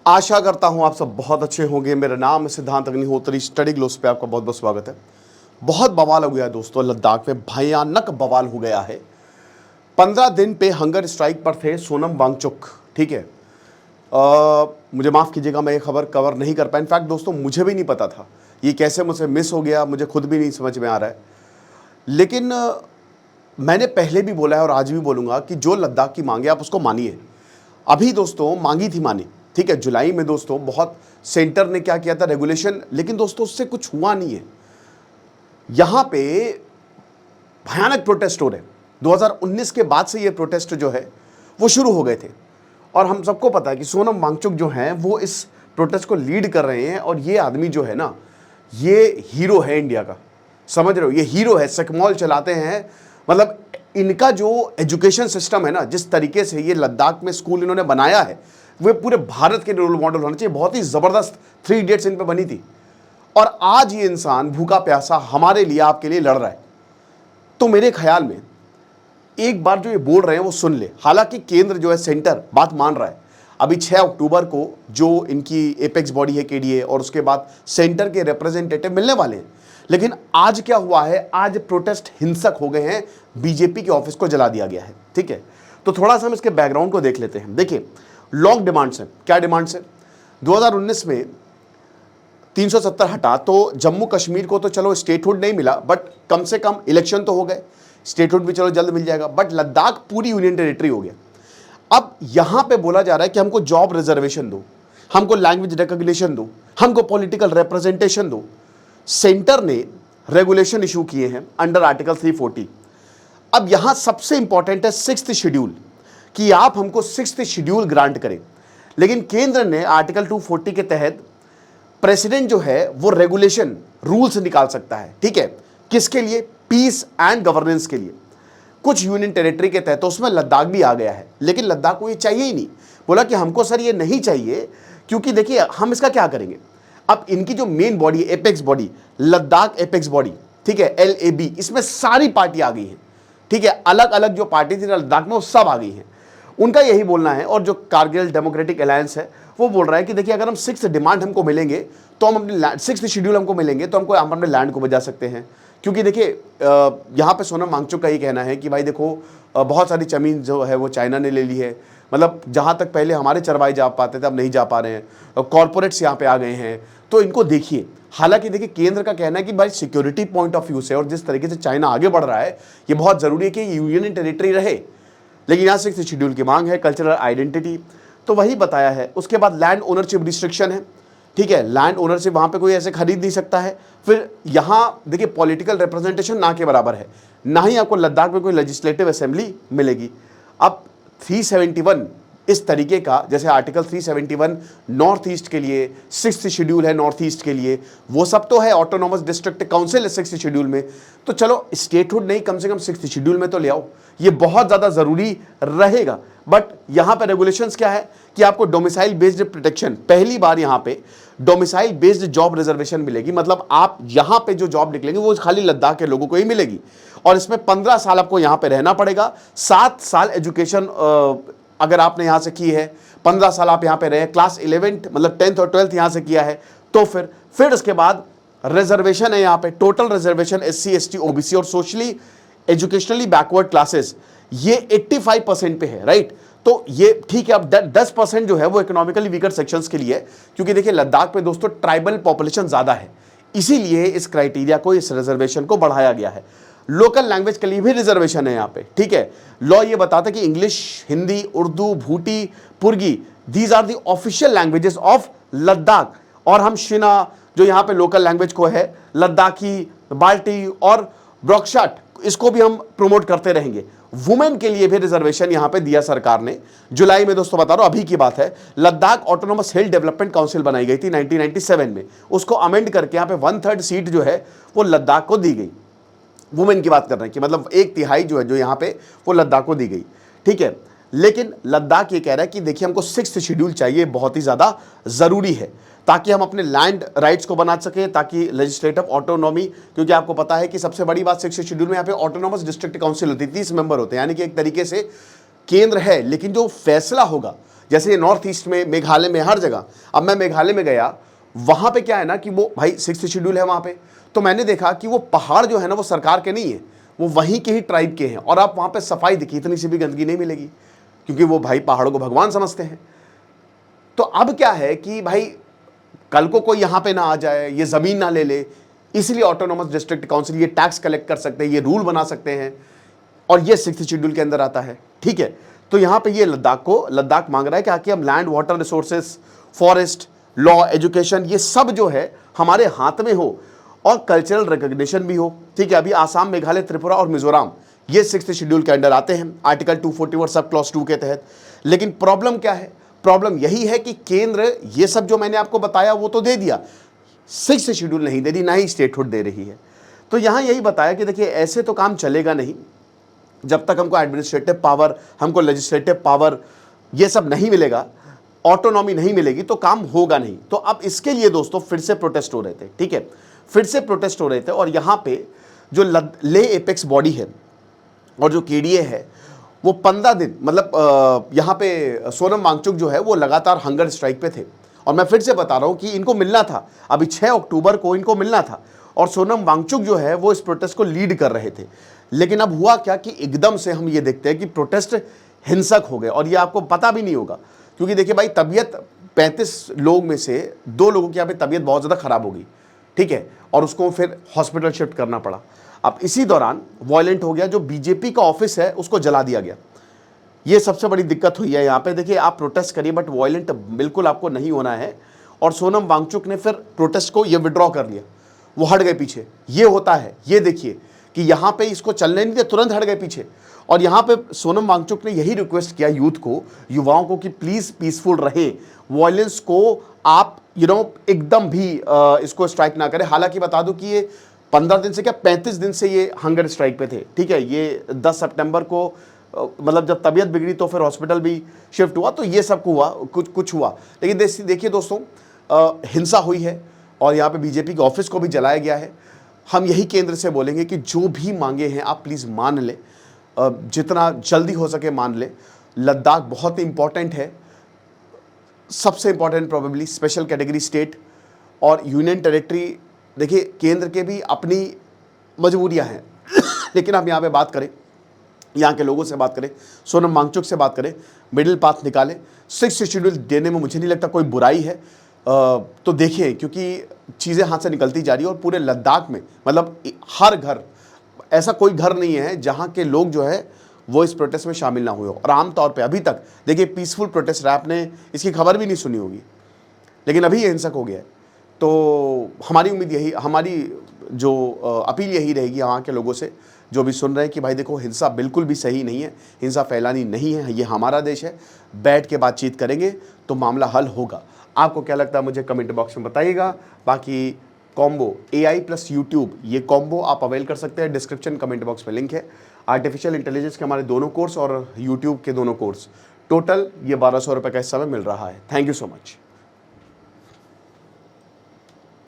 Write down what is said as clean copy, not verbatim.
आशा करता हूं आप सब बहुत अच्छे होंगे। मेरा नाम है सिद्धांत अग्निहोत्री। स्टडी ग्लोस पे आपका बहुत बहुत स्वागत है। बहुत बवाल हो गया दोस्तों, लद्दाख में भयानक बवाल हो गया है। 15 दिन पे हंगर स्ट्राइक पर थे सोनम वांगचुक। ठीक है, मुझे माफ़ कीजिएगा, मैं ये खबर कवर नहीं कर पाया। इनफैक्ट दोस्तों मुझे भी नहीं पता था ये कैसे मुझसे मिस हो गया, मुझे खुद भी नहीं समझ में आ रहा है। लेकिन मैंने पहले भी बोला है और आज भी बोलूँगा कि जो लद्दाख की मांगे आप उसको मानिए। अभी दोस्तों मांगी थी मानी, ठीक है, जुलाई में दोस्तों बहुत सेंटर ने क्या किया था रेगुलेशन, लेकिन दोस्तों उससे कुछ हुआ नहीं है। यहाँ पे भयानक प्रोटेस्ट हो रहे हैं। 2019 के बाद से ये प्रोटेस्ट जो है वो शुरू हो गए थे और हम सबको पता है कि सोनम वांगचुक जो हैं वो इस प्रोटेस्ट को लीड कर रहे हैं। और ये आदमी जो है ना, ये हीरो है इंडिया का, समझ रहे हो, ये हीरो है। सकमॉल चलाते हैं, मतलब इनका जो एजुकेशन सिस्टम है ना, जिस तरीके से ये लद्दाख में स्कूल इन्होंने बनाया है, वे पूरे भारत के रोल मॉडल होना चाहिए। बहुत ही ज़बरदस्त 3 इडियट्स इन पे बनी थी। और आज ये इंसान भूखा प्यासा हमारे लिए, आपके लिए लड़ रहा है। तो मेरे ख्याल में एक बार जो ये बोल रहे हैं वो सुन ले। हालांकि केंद्र जो है, सेंटर बात मान रहा है। अभी 6 अक्टूबर को जो इनकी एपेक्स बॉडी है केडीए, और उसके बाद सेंटर के रिप्रेजेंटेटिव मिलने वाले हैं। लेकिन आज क्या हुआ है, आज प्रोटेस्ट हिंसक हो गए हैं, बीजेपी के ऑफिस को जला दिया गया है। ठीक है, तो थोड़ा सा हम इसके बैकग्राउंड को देख लेते हैं। देखिए, लॉन्ग डिमांड्स हैं। क्या डिमांड्स हैं? 2019 में 370 हटा तो जम्मू कश्मीर को तो चलो स्टेटहुड नहीं मिला, बट कम से कम इलेक्शन तो हो गए, स्टेटहुड भी चलो जल्द मिल जाएगा। बट लद्दाख पूरी यूनियन टेरिटरी हो गया। अब यहां पे बोला जा रहा है कि हमको जॉब रिजर्वेशन दो, हमको लैंग्वेज रिकॉग्निशन दो, हमको पॉलिटिकल रिप्रेजेंटेशन दो। सेंटर ने रेगुलेशन इशू किए हैं अंडर आर्टिकल 340। अब यहां सबसे इंपॉर्टेंट है 6th शेड्यूल, कि आप हमको 6th शेड्यूल ग्रांट करें। लेकिन केंद्र ने आर्टिकल 240 के तहत प्रेसिडेंट जो है वो रेगुलेशन रूल्स निकाल सकता है। ठीक है, किसके लिए? पीस एंड गवर्नेंस के लिए, कुछ यूनियन टेरिटरी के तहत। तो उसमें लद्दाख भी आ गया है। लेकिन लद्दाख को ये चाहिए ही नहीं। बोला कि हमको सर ये नहीं चाहिए, क्योंकि देखिए हम इसका क्या करेंगे। अब इनकी जो मेन बॉडी है, apex body, Ladakh apex body, ठीक है, LAB, इसमें सारी पार्टी आ गई है। ठीक है, अलग अलग जो पार्टी थी लद्दाख में वो सब आ गई हैं। उनका यही बोलना है। और जो कारगिल डेमोक्रेटिक अलायंस है वो बोल रहा है कि देखिए अगर हम 6th डिमांड हमको मिलेंगे तो हम अपने 6th शेड्यूल हमको मिलेंगे तो हम अपने लैंड को बचा सकते हैं। क्योंकि देखिए यहाँ पे सोनम वांगचुक का ये कहना है कि भाई देखो, बहुत सारी ज़मीन जो है वो चाइना ने ले ली है। मतलब जहाँ तक पहले हमारे चरवाई जा पाते थे अब नहीं जा पा रहे हैं, कॉरपोरेट्स यहाँ पे आ गए हैं, तो इनको देखिए। हालांकि देखिए केंद्र का कहना है कि भाई सिक्योरिटी पॉइंट ऑफ व्यू से और जिस तरीके से चाइना आगे बढ़ रहा है, ये बहुत ज़रूरी है कि यूनियन टेरिटरी रहे। लेकिन यहाँ 6th शेड्यूल की मांग है, कल्चरल आइडेंटिटी, तो वही बताया है। उसके बाद लैंड ओनरशिप रिस्ट्रिक्शन है। ठीक है, लैंड ओनरशिप वहाँ पे कोई ऐसे खरीद नहीं सकता है। फिर यहाँ देखिए पॉलिटिकल रिप्रेजेंटेशन ना के बराबर है, ना ही आपको लद्दाख में कोई लेजिस्लेटिव असेंबली मिलेगी। अब 371 इस तरीके का, जैसे आर्टिकल 371 नॉर्थ ईस्ट के लिए, 6th शेड्यूल है नॉर्थ ईस्ट के लिए, वो सब तो है। ऑटोनॉमस डिस्ट्रिक्ट काउंसिल है 6th शेड्यूल में, तो चलो स्टेटहुड नहीं, कम से कम 6th शेड्यूल में तो ले आओ। ये बहुत ज़्यादा ज़रूरी रहेगा। बट यहाँ पे रेगुलेशंस क्या है कि आपको डोमिसाइल बेस्ड प्रोटेक्शन, पहली बार यहाँ पे डोमिसाइल बेस्ड जॉब रिजर्वेशन मिलेगी। मतलब आप यहाँ पे जो जॉब निकलेंगे वो खाली लद्दाख के लोगों को ही मिलेगी। और इसमें 15 साल आपको यहाँ पे रहना पड़ेगा। 7 साल एजुकेशन अगर आपने यहाँ से की है, 15 साल आप यहाँ पे रहे, क्लास 11 मतलब 10th और 12th यहाँ से किया है, तो फिर उसके बाद रिजर्वेशन है यहाँ पे, total reservation SC ST OBC और सोशली एजुकेशनली बैकवर्ड क्लासेस, ये 85% पे है। राइट, तो ये ठीक है। अब 10% जो है वो इकोनॉमिकली वीकर सेक्शंस के लिए है, क्योंकि देखिए लद्दाख पे दोस्तों ट्राइबल पॉपुलेशन ज़्यादा है, इसीलिए इस क्राइटेरिया को, इस रिजर्वेशन को बढ़ाया गया है। लोकल लैंग्वेज के लिए भी रिजर्वेशन है यहाँ पे। ठीक है, लॉ ये बताता है कि English, Hindi, Urdu, Bhoti, Purgi, these are the official languages of Ladakh. और हम शिना जो यहाँ पे लोकल लैंग्वेज को है, लद्दाखी, बाल्टी और ब्रॉकशाट, इसको भी हम प्रमोट करते रहेंगे। वुमेन के लिए भी रिजर्वेशन यहाँ पे दिया सरकार ने। जुलाई में दोस्तों बता रहा हूं, अभी की बात है, लद्दाख ऑटोनोमस हिल डेवलपमेंट काउंसिल बनाई गई थी 1997 में। उसको अमेंड करके यहाँ पे 1/3 सीट जो है वो लद्दाख को दी गई। वुमेन की बात कर रहे हैं कि मतलब 1/3 जो है जो यहाँ पे वो लद्दाख को दी गई। ठीक है, लेकिन लद्दाख ये कह रहा है कि देखिए हमको 6th शेड्यूल चाहिए, बहुत ही ज़्यादा ज़रूरी है, ताकि हम अपने लैंड राइट्स को बना सकें, ताकि लेजिस्लेटिव ऑटोनॉमी, क्योंकि आपको पता है कि सबसे बड़ी बात 6th शेड्यूल में यहाँ पे ऑटोनॉमस डिस्ट्रिक्ट काउंसिल होती है, 30 मेंबर होते हैं, यानी कि एक तरीके से केंद्र है, लेकिन जो फैसला होगा जैसे ये नॉर्थ ईस्ट में, मेघालय में, हर जगह। अब मैं मेघालय में गया, वहां पे क्या है ना कि वो भाई 6th शेड्यूल है वहां पे, तो मैंने देखा कि वो पहाड़ जो है ना वो सरकार के नहीं है, वो वहीं के ही ट्राइब के हैं। और आप वहां पे सफाई देखिए, इतनी सी भी गंदगी नहीं मिलेगी, क्योंकि वो भाई पहाड़ों को भगवान समझते हैं। तो अब क्या है कि भाई कल को कोई यहां पे ना आ जाए, ये जमीन ना ले ले, इसलिए ऑटोनोमस डिस्ट्रिक्ट काउंसिल ये टैक्स कलेक्ट कर सकते हैं, ये रूल बना सकते हैं, और ये 6th शेड्यूल के अंदर आता है। ठीक है, तो यहां पे ये लद्दाख मांग रहा है कि आके हम land, water resources, forest, law, education, ये सब जो है हमारे हाथ में हो, और कल्चरल रिकॉग्निशन भी हो। ठीक है, अभी आसाम, मेघालय, त्रिपुरा और मिजोरम ये 6th शेड्यूल के अंडर आते हैं, आर्टिकल 241 सब क्लॉज 2 के तहत। लेकिन प्रॉब्लम क्या है? प्रॉब्लम यही है कि केंद्र ये सब जो मैंने आपको बताया वो तो दे दिया, 6th शेड्यूल नहीं दे दी, ना ही स्टेटहुड दे रही है। तो यहां यही बताया कि देखिए ऐसे तो काम चलेगा नहीं, जब तक हमको एडमिनिस्ट्रेटिव पावर, हमको लेजिस्लेटिव पावर, ये सब नहीं मिलेगा, ऑटोनॉमी नहीं मिलेगी, तो काम होगा नहीं। तो अब इसके लिए दोस्तों फिर से प्रोटेस्ट हो रहे थे। ठीक है, फिर से प्रोटेस्ट हो रहे थे, और यहां पे जो ले एपेक्स बॉडी है और जो केडीए है, वो 15 दिन, मतलब यहां पे सोनम वांगचुक जो है वो लगातार हंगर स्ट्राइक पे थे। और मैं फिर से बता रहा हूं कि इनको मिलना था, अभी 6 अक्टूबर को इनको मिलना था, और सोनम वांगचुक जो है वो इस प्रोटेस्ट को लीड कर रहे थे। लेकिन अब हुआ क्या कि एकदम से हम ये देखते हैं कि प्रोटेस्ट हिंसक हो गए, और ये आपको पता भी नहीं होगा, क्योंकि देखिए भाई तबीयत 35 लोग में से 2 लोगों की यहाँ पे तबीयत बहुत ज़्यादा खराब हो गई। ठीक है, और उसको फिर हॉस्पिटल शिफ्ट करना पड़ा। अब इसी दौरान वायलेंट हो गया, जो बीजेपी का ऑफिस है उसको जला दिया गया। ये सबसे बड़ी दिक्कत हुई है यहाँ पे। देखिए आप प्रोटेस्ट करिए, बट वायलेंट बिल्कुल आपको नहीं होना है। और सोनम वांगचुक ने फिर प्रोटेस्ट को ये विड्रॉ कर लिया, वो हट गए पीछे। ये होता है, ये देखिए कि यहाँ पे इसको चलने नहीं दिया, तुरंत हट गए पीछे। और यहाँ पे सोनम वांगचुक ने यही रिक्वेस्ट किया यूथ को, युवाओं को, कि प्लीज पीसफुल रहे, वायलेंस को आप एकदम भी इसको स्ट्राइक ना करें। हालांकि बता दूं कि ये 15 दिन से क्या 35 दिन से ये हंगर स्ट्राइक पे थे। ठीक है, ये 10 सितंबर को मतलब जब तबीयत बिगड़ी तो फिर हॉस्पिटल भी शिफ्ट हुआ, तो ये सब हुआ, कुछ हुआ। लेकिन देखिए दोस्तों, हिंसा हुई है, और यहाँ पे बीजेपी के ऑफिस को भी जलाया गया है। हम यही केंद्र से बोलेंगे कि जो भी मांगे हैं आप प्लीज़ मान लें, जितना जल्दी हो सके मान लें। लद्दाख बहुत इंपॉर्टेंट है, सबसे important probably special category state और यूनियन टेरिटरी। देखिए केंद्र के भी अपनी मजबूरियां हैं, लेकिन हम यहाँ पे बात करें, यहाँ के लोगों से बात करें, सोनम वांगचुक से बात करें, मिडिल पाथ निकालें। 6th शेड्यूल देने में मुझे नहीं लगता कोई बुराई है। तो देखिए, क्योंकि चीज़ें हाथ से निकलती जा रही है, और पूरे लद्दाख में मतलब हर घर, ऐसा कोई घर नहीं है जहाँ के लोग जो है वो इस प्रोटेस्ट में शामिल ना हुए हो। और आमतौर पे अभी तक देखिए पीसफुल प्रोटेस्ट रहा, आपने इसकी खबर भी नहीं सुनी होगी, लेकिन अभी ये हिंसक हो गया है। तो हमारी उम्मीद यही, हमारी जो अपील यही रहेगी वहाँ के लोगों से जो भी सुन रहे हैं कि भाई देखो, हिंसा बिल्कुल भी सही नहीं है, हिंसा फैलानी नहीं है, ये हमारा देश है, बैठ के बातचीत करेंगे तो मामला हल होगा। आपको क्या लगता है मुझे कमेंट बॉक्स में बताइएगा। बाकी कॉम्बो AI प्लस यूट्यूब, ये कॉम्बो आप अवेल कर सकते हैं, डिस्क्रिप्शन कमेंट बॉक्स में लिंक है। आर्टिफिशियल इंटेलिजेंस के हमारे दोनों कोर्स और यूट्यूब के दोनों कोर्स, टोटल ये 1200 रुपये का इस समय मिल रहा है। Thank you so much.